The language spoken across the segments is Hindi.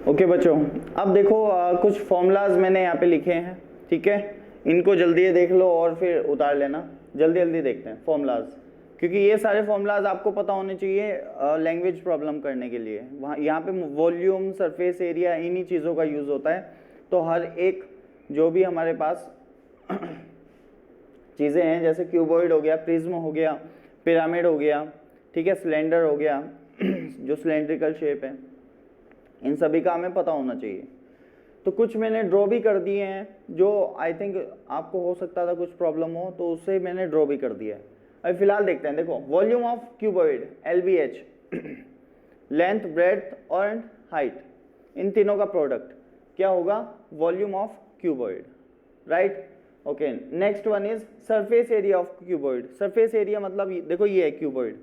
ओके बच्चों, अब देखो कुछ फॉर्मूलाज मैंने यहाँ पे लिखे हैं, ठीक है। इनको जल्दी देख लो और फिर उतार लेना। जल्दी जल्दी देखते हैं फॉर्मूलाज, क्योंकि ये सारे फॉर्मूलाज आपको पता होने चाहिए लैंग्वेज प्रॉब्लम करने के लिए। वहाँ यहाँ पे वॉल्यूम, सरफेस एरिया, इन्हीं चीज़ों का यूज़ होता है। तो हर एक जो भी हमारे पास चीज़ें हैं, जैसे क्यूबॉइड हो गया, प्रिज्म हो गया, पिरामिड हो गया, ठीक है, सिलेंडर हो गया जो सिलेंड्रिकल शेप है, इन सभी का हमें पता होना चाहिए। तो कुछ मैंने ड्रॉ भी कर दिए हैं जो आई थिंक आपको हो सकता था कुछ प्रॉब्लम हो, तो उससे मैंने ड्रॉ भी कर दिया है। अभी फिलहाल देखते हैं। देखो, volume of cuboid LBH, length, breadth और हाइट, इन तीनों का प्रोडक्ट क्या होगा? Volume of cuboid, right. Okay, next one is surface area of cuboid. Surface area मतलब देखो ये है क्यूबॉइड,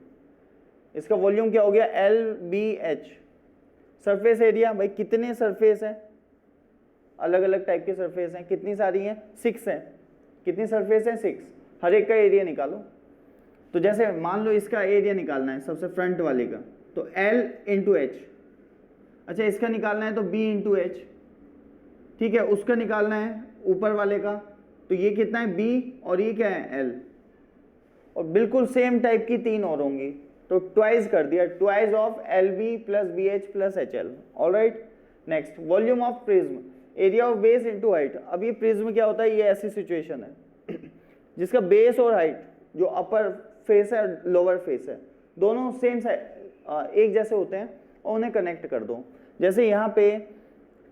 इसका वॉल्यूम क्या हो गया? LBH। सरफेस एरिया, भाई कितने सरफेस हैं? अलग अलग टाइप के सरफेस हैं, कितनी सारी हैं? 6 हैं। कितनी सरफेस हैं? 6। हर एक का एरिया निकालो। तो जैसे मान लो इसका एरिया निकालना है सबसे फ्रंट वाले का, तो L इंटू H। अच्छा, इसका निकालना है तो B इंटू H, ठीक है। उसका निकालना है ऊपर वाले का, तो ये कितना है? B, और ये क्या है? L। और बिल्कुल सेम टाइप की 3 और होंगी, तो ट्वाइस कर दिया, twice of LB plus BH plus HL। Alright, next volume of prism, area of base into height. अब ये प्रिज्म क्या होता है? ये ऐसी सिचुएशन है जिसका बेस और हाइट, जो अपर फेस है लोअर फेस है, दोनों सेम एक जैसे होते हैं, और उन्हें कनेक्ट कर दो। जैसे यहाँ पे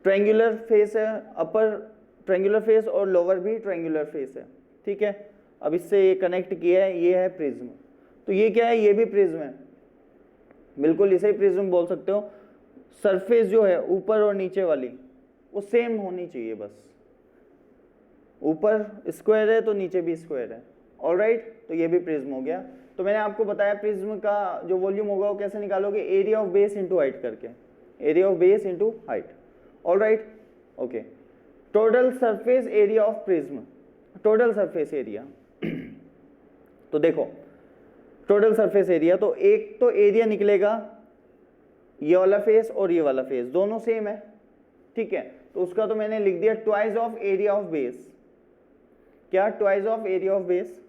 ट्रायंगुलर फेस है, अपर ट्रायंगुलर फेस और लोअर भी ट्रायंगुलर फेस है, ठीक है। अब इससे ये कनेक्ट किया है, ये है प्रिज्म। तो ये क्या है? ये भी प्रिज्म है, बिल्कुल इसे ही प्रिज्म बोल सकते हो। सरफेस जो है ऊपर और नीचे वाली वो सेम होनी चाहिए, बस ऊपर स्क्वायर है तो नीचे भी स्क्वायर है। ऑलराइट, तो ये भी प्रिज्म हो गया। तो मैंने आपको बताया प्रिज्म का जो वॉल्यूम होगा वो कैसे निकालोगे? Area of base into height करके, area of base into height. Alright, okay. Total surface area of prism, total surface area तो देखो, टोटल सरफेस एरिया, तो एक तो एरिया निकलेगा, ये वाला फेस और ये वाला फेस दोनों सेम है, ठीक है। तो उसका तो मैंने लिख दिया twice of area of base. क्या? Twice of area of base.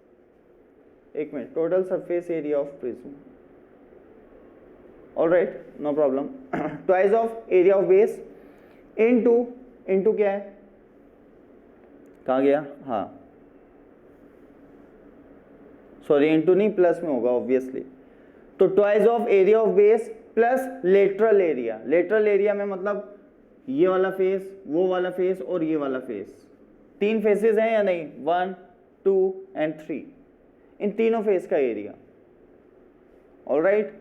एक minute, total surface area of prism, alright, no problem. Twice of area of base into, into क्या है? कहाँ गया? हाँ सॉरी, इनटू नहीं, प्लस में होगा ऑब्वियसली। तो twice of area of base plus lateral area. Lateral area में मतलब ये वाला फेस, वो वाला फेस और ये वाला फेस, 3 फेसेस हैं या नहीं? 1, 2 एंड 3, इन तीनों फेस का एरिया। ऑलराइट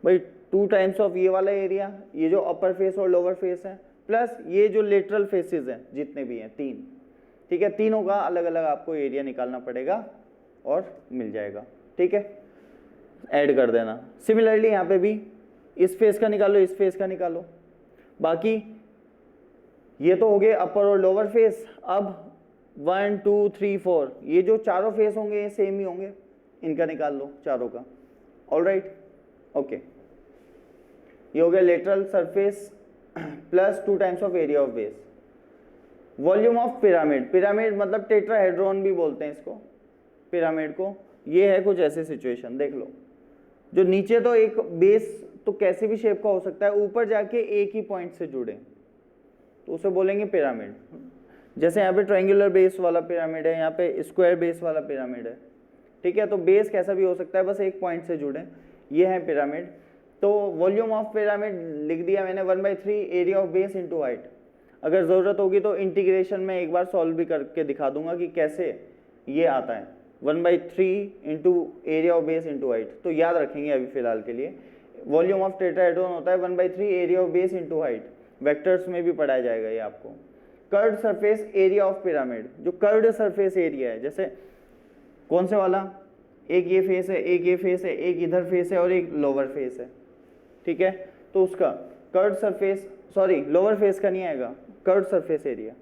भाई, 2 टाइम्स ऑफ ये वाला एरिया, ये जो अपर फेस और लोअर फेस है, प्लस ये जो लेटरल फेसेस हैं जितने भी हैं 3, ठीक है। तीनों का अलग अलग आपको एरिया निकालना पड़ेगा और मिल जाएगा, ठीक है। ऐड कर देना। सिमिलरली यहाँ पे भी इस फेस का निकालो, इस फेस का निकालो। बाकी ये तो हो गए अपर और लोअर फेस। अब 1, 2, 3, 4, ये जो चारों फेस होंगे ये सेम ही होंगे, इनका निकाल लो चारों का। ऑलराइट, ओके, ये हो गया lateral surface plus 2 times of area of base. Volume of pyramid, pyramid मतलब टेट्राहेड्रॉन भी बोलते हैं इसको, पिरामिड को। ये है कुछ ऐसी सिचुएशन, देख लो, जो नीचे तो एक बेस तो कैसे भी शेप का हो सकता है, ऊपर जाके एक ही पॉइंट से जुड़े, तो उसे बोलेंगे पिरामिड। जैसे यहाँ पे ट्रायंगुलर बेस वाला पिरामिड है, यहाँ पे स्क्वायर बेस वाला पिरामिड है, ठीक है। तो बेस कैसा भी हो सकता है, बस एक पॉइंट से जुड़े, ये है पिरामिड। तो वॉल्यूम ऑफ पिरामिड लिख दिया मैंने 1/3 area of base into height. अगर ज़रूरत होगी तो इंटीग्रेशन में एक बार सॉल्व भी करके दिखा दूंगा कि कैसे ये आता है, 1/3 into area of base into height. तो याद रखेंगे अभी फिलहाल के लिए। वॉल्यूम ऑफ टेट्राहेड्रॉन होता है 1/3 area of base into height. Vectors में भी पढ़ाया जाएगा ये आपको। Curved surface area of pyramid, जो कर्व्ड सरफेस एरिया है, जैसे कौन से वाला? एक ये फेस है, एक ये फेस है, एक इधर फेस है और एक लोअर फेस है, ठीक है। तो उसका curved surface, sorry lower face का नहीं आएगा, कर्व्ड सरफेस एरिया।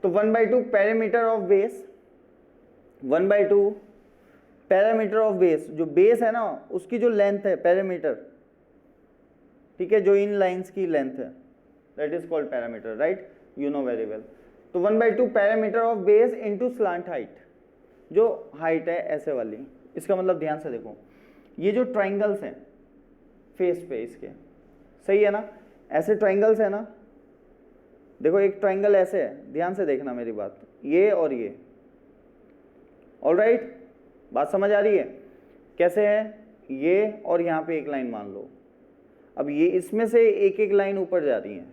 तो 1/2 perimeter of base, 1/2 parameter of base, जो बेस है ना उसकी जो लेंथ है पेरीमीटर, ठीक है, जो इन लाइंस की लेंथ है, that is called parameter, right, you know very well. तो 1/2 parameter of base into slant height, जो हाइट है ऐसे वाली, इसका मतलब ध्यान से देखो, ये जो ट्राइंगल्स हैं फेस पे इसके, सही है ना, ऐसे ट्राइंगल्स है ना, देखो एक ट्राइंगल ऐसे है, ध्यान से देखना मेरी बात, ये और ये, ऑलराइट, बात समझ आ रही है, कैसे है, ये और यहाँ पे एक लाइन मान लो, अब ये इसमें से एक एक लाइन ऊपर जा रही है,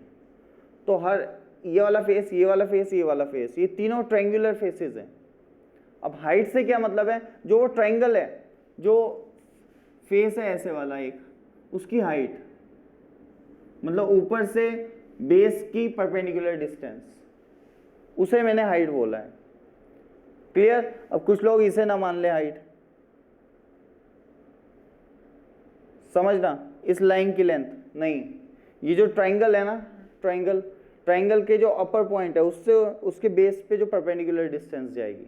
तो हर ये वाला फेस, ये वाला फेस, ये वाला फेस, ये तीनों ट्रायंगुलर फेसेस हैं। अब हाइट से क्या मतलब है, जो वो ट्रायंगल है, जो फेस है ऐसे वाला एक, उसकी हाइट मतलब ऊपर से बेस की परपेंडिकुलर डिस्टेंस, उसे मैंने हाइट बोला है, क्लियर। अब कुछ लोग इसे ना मान ले हाइट, समझना, इस लाइन की लेंथ नहीं, ये जो ट्रायंगल है ना, ट्रायंगल के जो अपर पॉइंट है उससे उसके बेस पे जो परपेंडिकुलर डिस्टेंस जाएगी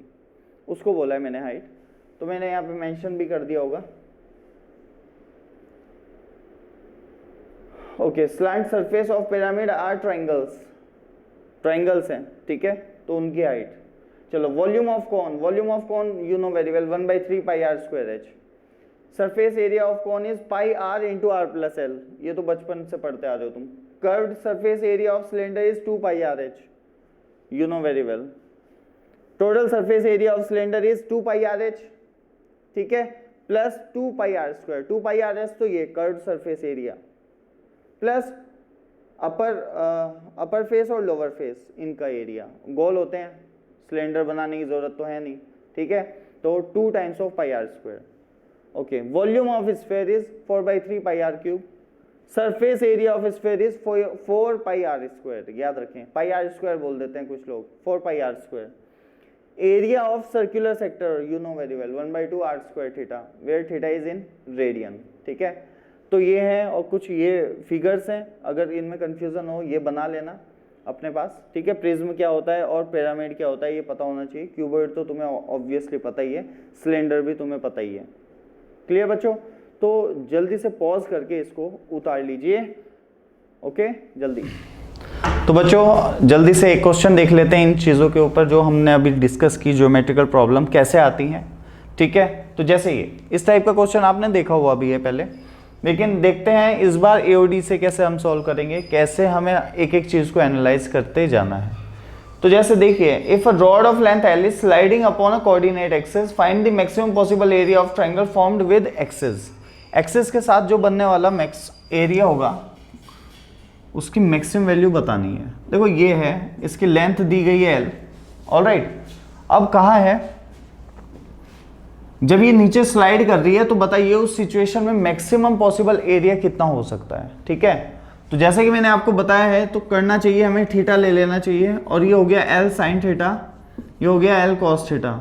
उसको बोला है मैंने हाइट। तो मैंने यहाँ पे मेंशन भी कर दिया होगा। Okay, slant surface of pyramid are triangles हैं, ठीक है, तो उनकी हाइट। चलो, volume of cone you know very well, 1/3 pi r square h. Surface area of cone is pi r into r plus l, ये तो बचपन से पढ़ते आ रहे हो तुम। Curved surface area of cylinder is 2 pi r h, you know very well. Total surface area of cylinder is 2 pi r h, ठीक है, plus 2 pi r square. 2 pi r h तो ये curved surface area, plus upper face और लोअर फेस, इनका एरिया गोल होते हैं, सिलेंडर बनाने की जरूरत तो है नहीं, ठीक है, तो 2 times of pi r square. Okay, volume of sphere is 4/3 pi r cube. Surface area of sphere is 4 pi r square, याद रखें, पाई आर स्क्वायर बोल देते हैं कुछ लोग, 4 pi r square. Area of circular sector you know very well, 1/2 r square theta, where theta is in radian, ठीक है। तो ये है, और कुछ ये फिगर्स हैं, अगर इनमें कंफ्यूजन हो ये बना लेना अपने पास, ठीक है। प्रिज्म क्या होता है और पिरामिड क्या होता है ये पता होना चाहिए। क्यूबॉइड तो तुम्हें ऑब्वियसली पता ही है, सिलेंडर भी तुम्हें पता ही है, क्लियर बच्चों। तो जल्दी से पॉज करके इसको उतार लीजिए, ओके, जल्दी। तो बच्चों जल्दी से एक क्वेश्चन देख लेते हैं इन चीज़ों के ऊपर जो हमने अभी डिस्कस की, ज्योमेट्रिकल प्रॉब्लम कैसे आती हैं, ठीक है। तो जैसे ये इस टाइप का क्वेश्चन आपने देखा हुआ भी है पहले, लेकिन देखते हैं इस बार एओडी से कैसे हम सॉल्व करेंगे, कैसे हमें एक एक चीज़ को एनालाइज करते जाना है। तो जैसे देखिए, if a rod of length L is sliding upon a coordinate axis, find the maximum possible area of triangle formed with axis. Axis के साथ जो बनने वाला मैक्स एरिया होगा उसकी मैक्सिमम वैल्यू बतानी है। देखो ये है, इसकी लेंथ दी गई है एल, ऑलराइट। अब कहाँ है, जब ये नीचे स्लाइड कर रही है तो बताइए उस सिचुएशन में मैक्सिमम पॉसिबल एरिया कितना हो सकता है, ठीक है। तो जैसे कि मैंने आपको बताया है, तो करना चाहिए हमें थीटा ले लेना चाहिए, और ये हो गया एल साइन थीटा, ये हो गया एल कॉस थीटा।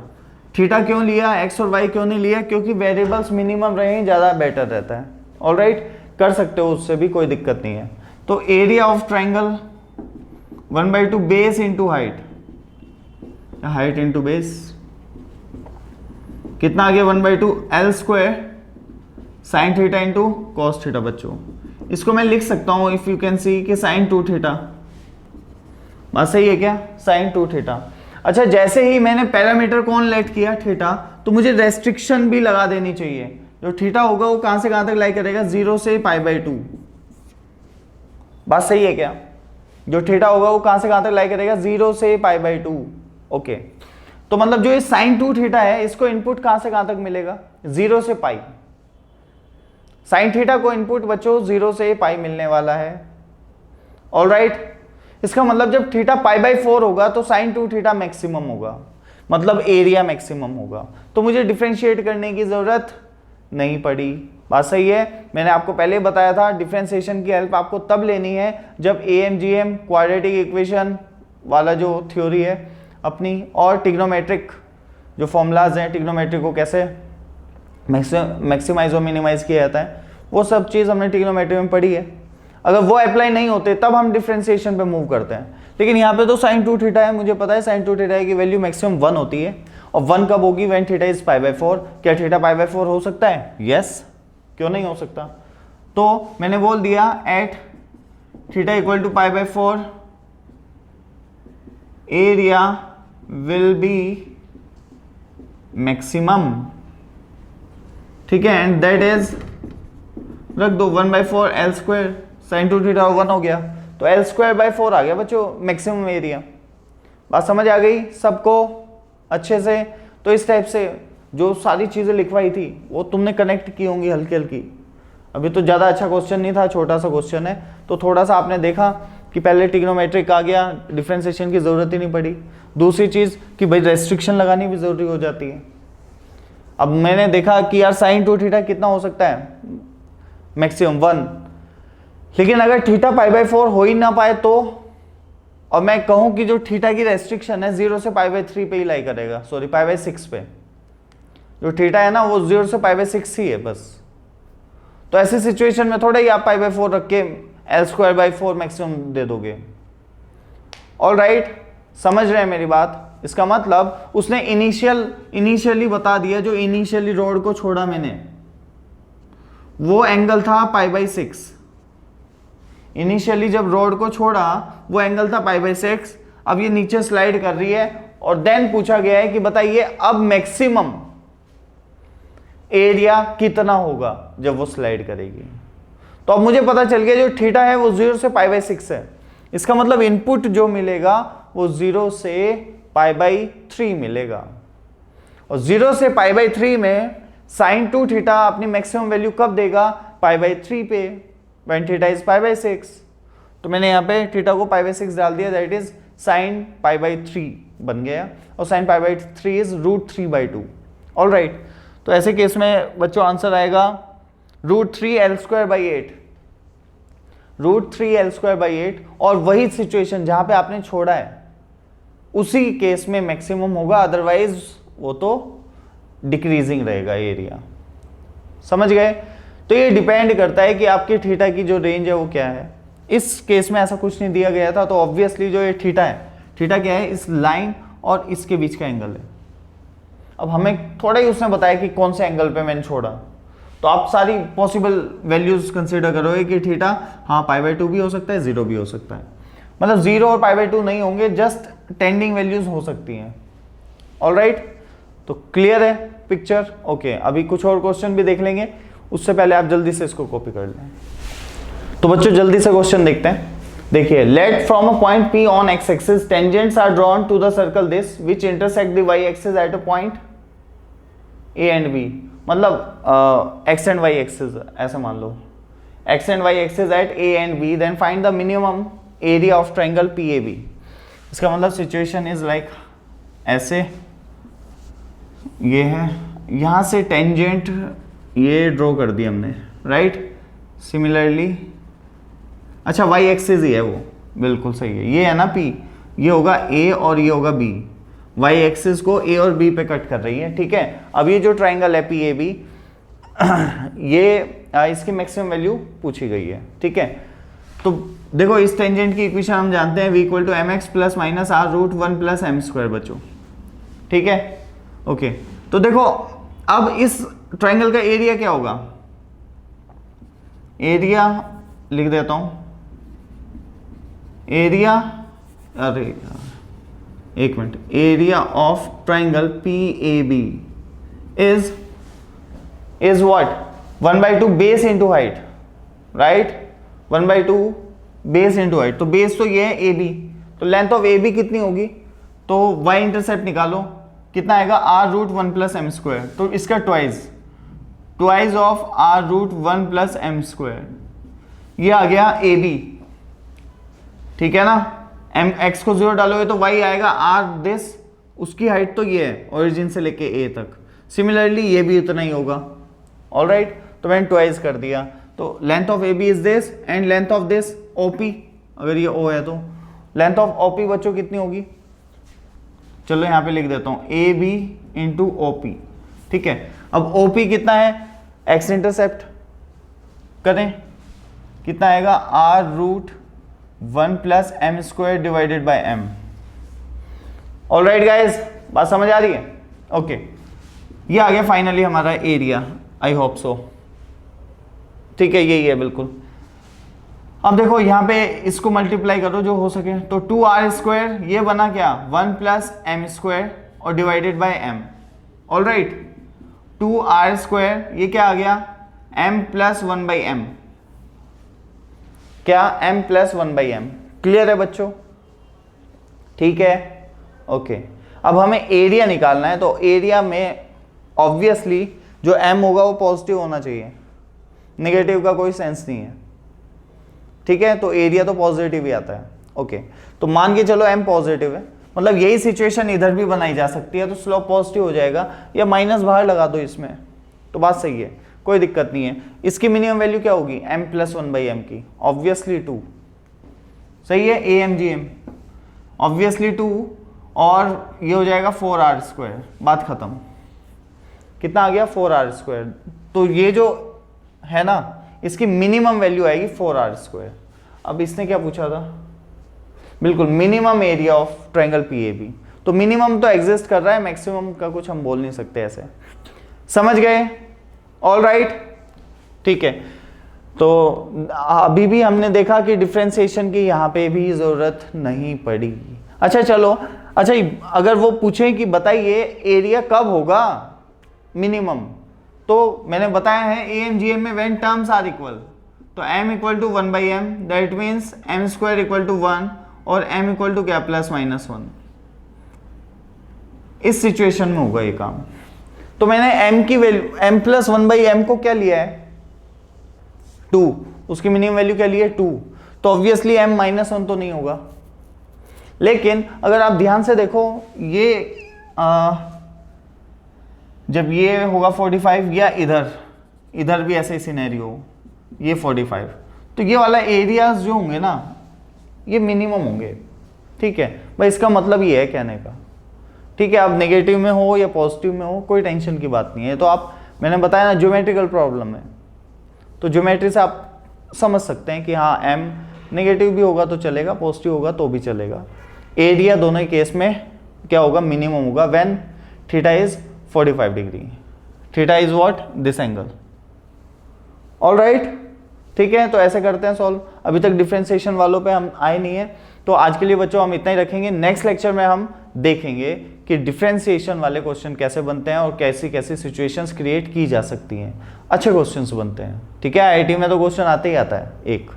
थीटा क्यों लिया, एक्स और वाई क्यों नहीं लिया, क्योंकि वेरिएबल्स मिनिमम रहे ज़्यादा बेटर रहता है, ऑलराइट। कर सकते हो उससे भी, कोई दिक्कत नहीं है। तो area of triangle 1/2 base into height, height into base, कितना आ गया 1/2 L square sine theta into cos theta. बच्चों इसको मैं लिख सकता हूं, इफ यू कैन सी, कि साइन 2 थीटा, बात सही है क्या, साइन 2 थीटा। अच्छा, जैसे ही मैंने पैरामीटर कौन लेट किया थीटा, तो मुझे रेस्ट्रिक्शन भी लगा देनी चाहिए। जो थीटा होगा वो कहां से कहां तक लाई करेगा, 0 से π/2, बात सही है क्या। जो थीटा होगा वो कहां से कहां तक लाई करेगा, 0 से π/2, ओके। तो मतलब जो ये साइन 2 थीटा है, इसको इनपुट कहां से कहां तक मिलेगा, 0 से पाई। साइन थीटा को इनपुट बच्चों 0 से पाई मिलने वाला है, ऑलराइट। इसका मतलब जब थीटा π/4 होगा तो साइन 2 थीटा मैक्सिमम होगा, मतलब एरिया मैक्सिमम होगा। तो मुझे डिफरेंशिएट करने की जरूरत नहीं पड़ी, बात सही है। मैंने आपको पहले बताया था, डिफरेंशिएशन की हेल्प आपको तब लेनी है जब AMGM क्वाड्रेटिक इक्वेशन वाला जो थ्योरी है अपनी, और ट्रिग्नोमेट्रिक जो फॉर्मूलाज हैं, ट्रिग्नोमेट्रिक को कैसे मैक्सिमाइज और मिनिमाइज किया जाता है, वो सब चीज़ हमने ट्रिग्नोमेट्री में पढ़ी है। अगर वो अप्लाई नहीं होते तब हम डिफरेंशिएशन पे मूव करते हैं। लेकिन यहाँ पे तो साइन 2 थीटा है, मुझे पता है साइन 2 थीटा की वैल्यू मैक्सिमम 1 होती है, और 1 कब होगी, व्हेन थीटा इज π/4। क्या थीटा π/4 हो सकता है, यस, क्यों नहीं हो सकता। तो मैंने बोल दिया at theta equal to pi by 4, area will be maximum, ठीक है, एंड दैट इज, रख दो 1/4 एल स्क्वायर साइन 2 थीटा 1 हो गया, तो एल स्क्वायर बाय 4 आ गया बच्चों मैक्सिमम एरिया। बात समझ आ गई सबको अच्छे से? तो इस टाइप से जो सारी चीजें लिखवाई थी वो तुमने कनेक्ट की होंगी हल्की हल्की। अभी तो ज़्यादा अच्छा क्वेश्चन नहीं था, छोटा सा क्वेश्चन है, तो थोड़ा सा आपने देखा कि पहले ट्रिग्नोमेट्रिक आ गया, डिफरेंशिएशन की ज़रूरत ही नहीं पड़ी। दूसरी चीज़ कि भाई रेस्ट्रिक्शन लगानी भी ज़रूरी हो जाती है। अब मैंने देखा कि यार साइन 2 थीटा कितना हो सकता है, मैक्सिमम 1, लेकिन अगर थीटा पाई बाय 4 हो ही ना पाए तो, और मैं कहूँ कि जो थीटा की रेस्ट्रिक्शन है 0 से पाई बाय 3 पे ही लाई करेगा, सॉरी पाई बाय 6 पे, जो थीटा है ना वो 0 से पाई बाय 6 ही है बस। तो ऐसी सिचुएशन में थोड़ा ही आप पाई बाय 4 रख के एल स्क्वायर बाय 4 मैक्सिमम दे दोगे। ऑल राइट, समझ रहे हैं मेरी बात? इसका मतलब उसने इनिशियली बता दिया, जो इनिशियली रोड को छोड़ा मैंने वो एंगल था पाई बाय 6। इनिशियली जब रोड को छोड़ा वो एंगल था पाई बाय 6। अब ये नीचे स्लाइड कर रही है और देन पूछा गया है कि बताइए अब मैक्सिमम एरिया कितना होगा जब वो स्लाइड करेगी। तो अब मुझे पता चल गया जो थीटा है वो 0 से पाई बाय 6 है। इसका मतलब इनपुट जो मिलेगा वो 0 से पाई बाय 3 मिलेगा, और 0 से पाई बाय 3 में साइन 2 थीटा अपनी मैक्सिमम वैल्यू कब देगा, पाई बाय 3 पे, when theta is pi by 6। तो मैंने यहाँ पे थीटा को पाई बाय 6 डाल दिया, that is sine pi by 3 बन गया, और sine pi by 3 is √3/2। All right, तो ऐसे केस में बच्चों आंसर आएगा √3l²/8, √3l²/8। और वही सिचुएशन जहां पे आपने छोड़ा है उसी केस में मैक्सिमम होगा, अदरवाइज वो तो डिक्रीजिंग रहेगा एरिया। समझ गए? तो ये डिपेंड करता है कि आपकी थीटा की जो रेंज है वो क्या है। इस केस में ऐसा कुछ नहीं दिया गया था, तो ऑब्वियसली जो ये थीटा है, थीटा क्या है, इस लाइन और इसके बीच का एंगल है। अब हमें थोड़ा ही उसने बताया कि कौन से एंगल पे मैंने छोड़ा, तो आप सारी पॉसिबल वैल्यूज कंसीडर करोगे कि थीटा हाँ पाई बाय 2 भी हो सकता है, 0 भी हो सकता है, मतलब 0 और पाई बाय 2 नहीं होंगे, जस्ट टेंडिंग वैल्यूज हो सकती हैं। ऑल राइट, तो क्लियर है पिक्चर? ओके, अभी कुछ और क्वेश्चन भी देख लेंगे, उससे पहले आप जल्दी से इसको कॉपी कर लें। तो बच्चों जल्दी से क्वेश्चन देखते हैं। देखिए, let from a point P on x axis tangents are drawn to the circle this which intersect the y axis at a point A and B, मतलब x एंड y एक्सिस ऐसा मान लो, x and y axis at A and B, then find the minimum area of triangle PAB। इसका मतलब सिचुएशन इज लाइक ऐसे, ये है, यहां से टेंजेंट ये ड्रॉ कर दी हमने, राइट। सिमिलरली, अच्छा y एक्सिस ही है वो, बिल्कुल सही है, ये है ना P, ये होगा A और ये होगा B, y एक्सिस को A और B पे कट कर रही है, ठीक है। अब ये जो ट्रायंगल है PAB, ये इसकी मैक्सिमम वैल्यू पूछी गई है, ठीक है। तो देखो इस टेंजेंट की इक्वेशन हम जानते हैं, v = mx + -r√1 + m² बच्चों, ठीक है। ओके, तो देखो अब इस ट्रायंगल का एरिया क्या होगा, एरिया लिख देता हूं, एरिया, अरे एक minute, area of triangle PAB is what, 1/2 base into height, right, 1/2 base into height. तो बेस तो ये है AB, तो लेंथ ऑफ AB कितनी होगी, तो y इंटरसेप्ट निकालो, कितना आएगा, r√1 + m², तो इसका ट्वाइस ऑफ r√1 + m², ये आ गया AB, ठीक है ना। x को 0 डालोगे तो y आएगा r दिस, उसकी हाइट तो ये है ओरिजिन से लेके A तक, सिमिलरली ये भी उतना ही होगा। ऑल राइट, तो मैंने ट्वाइस कर दिया, तो length of AB is this and length of this OP, अगर ये O है तो लेंथ ऑफ OP बच्चों कितनी होगी, चलो यहाँ पे लिख देता हूँ AB × OP, ठीक है। अब OP कितना है, x इंटरसेप्ट करें, कितना आएगा, r√1 + m² divided by m। All right guys, बात समझ आ रही है? ओके, ये आ गया फाइनली हमारा एरिया, आई होप सो, ठीक है, यही है बिल्कुल। अब देखो यहाँ पे इसको मल्टीप्लाई करो जो हो सके, तो 2r², ये बना क्या 1 प्लस m² और divided by m। All right, 2r², ये क्या आ गया m प्लस 1/m, क्या m प्लस 1/m। क्लियर है बच्चों? ठीक है, ओके। अब हमें एरिया निकालना है, तो एरिया में ऑब्वियसली जो m होगा वो पॉजिटिव होना चाहिए, नेगेटिव का कोई सेंस नहीं है। ठीक है, तो एरिया तो पॉजिटिव ही आता है। ओके, तो मान के चलो m पॉजिटिव है, मतलब यही सिचुएशन इधर भी बनाई जा सकती है, तो स्लोप पॉजिटिव हो जाएगा, या माइनस बाहर लगा दो इसमें, तो बात सही है, कोई दिक्कत नहीं है। इसकी मिनिमम वैल्यू क्या होगी m प्लस 1/m की, ऑब्वियसली 2। सही है, AMGM ऑब्वियसली 2, और ये हो जाएगा 4r², बात खत्म। कितना आ गया 4r², तो ये जो है ना इसकी मिनिमम वैल्यू आएगी 4r²। अब इसने क्या पूछा था, बिल्कुल minimum area of triangle PAB, तो मिनिमम तो एग्जिस्ट कर रहा है, मैक्सिमम का कुछ हम बोल नहीं सकते ऐसे, समझ गए? ऑल राइट, ठीक है। तो अभी भी हमने देखा कि डिफरेंशिएशन की यहाँ पे भी जरूरत नहीं पड़ी। अच्छा चलो, अच्छा अगर वो पूछें कि बताइए एरिया कब होगा मिनिमम, तो मैंने बताया है AMGM में व्हेन टर्म्स आर इक्वल, तो m equal to 1/m, that means m² equal to 1 और m इक्वल टू क्या +-1। इस सिचुएशन में होगा ये काम। तो मैंने m की वैल्यू m प्लस 1/m को क्या लिया है 2, उसकी मिनिमम वैल्यू क्या लिया है 2, तो ऑब्वियसली m -1 तो नहीं होगा। लेकिन अगर आप ध्यान से देखो, ये जब ये होगा 45, या इधर भी ऐसे सिनेरियो हो, ये 45, तो ये वाला एरियाज जो होंगे ना ये मिनिमम होंगे। ठीक है भाई, इसका मतलब ये है कहने का। ठीक है, अब नेगेटिव में हो या पॉजिटिव में हो कोई टेंशन की बात नहीं है। तो आप, मैंने बताया ना ज्योमेट्रिकल प्रॉब्लम है, तो ज्योमेट्री से आप समझ सकते हैं कि हाँ m नेगेटिव भी होगा तो चलेगा, पॉजिटिव होगा तो भी चलेगा। एरिया दोनों ही केस में क्या होगा, मिनिमम होगा when theta is 45 degree. Theta is what, this angle. All right, ठीक है, तो ऐसे करते हैं सॉल्व। अभी तक डिफरेंशिएशन वालों पे हम आए नहीं है, तो आज के लिए बच्चों हम इतना ही रखेंगे। नेक्स्ट लेक्चर में हम देखेंगे कि डिफरेंशिएशन वाले क्वेश्चन कैसे बनते हैं और कैसी कैसी सिचुएशंस क्रिएट की जा सकती हैं। अच्छे क्वेश्चंस बनते हैं। ठीक है, IIT में तो क्वेश्चन आते ही आता है एक,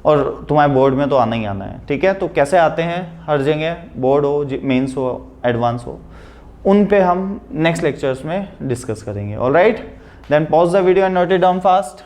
और तुम्हारे बोर्ड में तो आना ही आना है। ठीक है, तो कैसे आते हैं हर जगह, बोर्ड हो, मेंस हो, एडवांस हो, उन पे हम नेक्स्ट लेक्चर्स में डिस्कस करेंगे। All right, then pause the video and note it down fast.